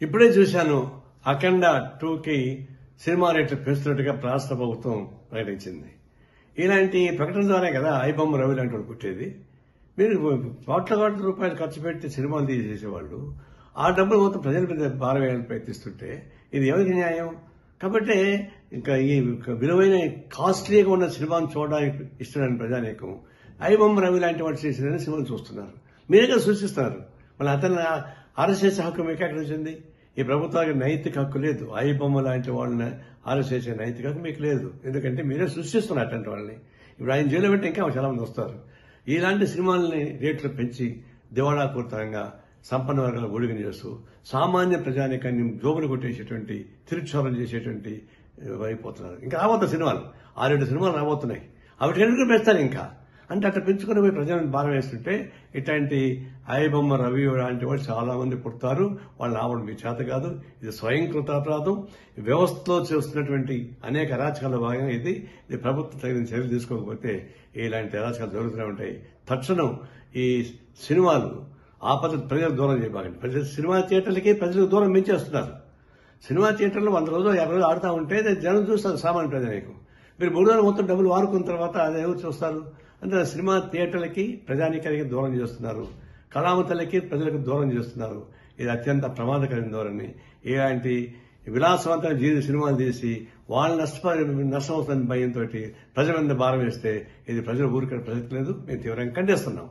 ఇప్పుడే చూశాను అఖండ 2కి సినిమా రేట్లు పెంచుతున్నట్టుగా రాష్ట్ర ప్రభుత్వం ప్రకటించింది. ఇలాంటి ప్రకటన ద్వారా కదా ఐబొమ్మ రవి లాంటి వాళ్ళు పుట్టేది. మీరు కోట్ల రూపాయలు ఖర్చు పెట్టి సినిమాలు తీసేసేవాళ్ళు ఆ డబ్బులు మొత్తం ప్రజల మీద భారం వేయాలని ప్రయత్నిస్తుంటే ఇది ఎవరికి న్యాయం? కాబట్టి ఇంకా ఈ విలువైన కాస్ట్లీగా ఉన్న సినిమాను చూడడానికి ఇష్టమైన ప్రజానీకం ఐబొమ్మ రవి లాంటి వాడు చేసిన సినిమాలు చూస్తున్నారు. మీరేగా సూచిస్తున్నారు. మళ్ళీ అతను అరెస్ట్ చేసే హక్కు మీకు ఎక్కడ వచ్చింది? ఈ ప్రభుత్వానికి నైతిక హక్కు లేదు. ఐబొమ్మ లాంటి వాళ్ళని అరెస్ట్ చేసే నైతిక హక్కు మీకు లేదు. ఎందుకంటే మీరే సృష్టిస్తున్నారు అటువంటి వాళ్ళని. ఇప్పుడు ఆయన జైల్లో పెట్టి ఇంకా చాలా మంది వస్తారు. ఇలాంటి సినిమాలని రేట్లు పెంచి దివాళాపూరితంగా సంపన్న వర్గాల ఒడిగని చేస్తూ సామాన్య ప్రజానికాన్ని జోగులు కొట్టేసేటువంటి తిరుక్షోరం చేసేటువంటి అయిపోతున్నారు. ఇంకా రాబోతున్న సినిమాలు 6-7 సినిమాలు రాబోతున్నాయి. అవి ఎందుకు పెంచుతారు ఇంకా అంటే అట్లా పెంచుకుని పోయి ప్రజలను భారం వేస్తుంటే ఇట్లాంటి ఐబొమ్మ రవి లాంటి వాళ్ళు చాలా మంది పుడతారు. వాళ్ళు రావడం మీ చేత కాదు. ఇది స్వయంకృత అపరాధం. వ్యవస్థలో చేస్తున్నటువంటి అనేక అరాచకాల భాగంగా ఇది ప్రభుత్వం తగిన చర్యలు తీసుకోకపోతే ఇలాంటి అరాచకాలు జరుగుతూనే ఉంటాయి. తక్షణం ఈ సినిమాలు ఆ పద్ధతి ప్రజలకు దూరం చేయబాగండి. ప్రజలు సినిమా థియేటర్లకి ప్రజలకు దూరం పెంచేస్తున్నారు. సినిమా థియేటర్లో 100 రోజులు 50 రోజులు ఆడుతూ ఉంటే జనం చూస్తారు. సామాన్య ప్రజానికి మీరు 3 రోజులు మొత్తం డబ్బులు వాడుకున్న తర్వాత అది ఎవరు చూస్తారు? అంటే సినిమా థియేటర్లకి ప్రజానీకానికి దూరం చేస్తున్నారు. కళామతలకి ప్రజలకు దూరం చేస్తున్నారు. ఇది అత్యంత ప్రమాదకరమైన ధోరణి. ఇలాంటి విలాసవంతమైన సినిమాలు తీసి వాళ్ళు నష్టం అవుతున్న భయంతో ప్రజల మీద భారం వేస్తే ఇది ప్రజలు ఊరికే ప్రసక్తి లేదు. మేము తీవ్రంగా ఖండిస్తున్నాం.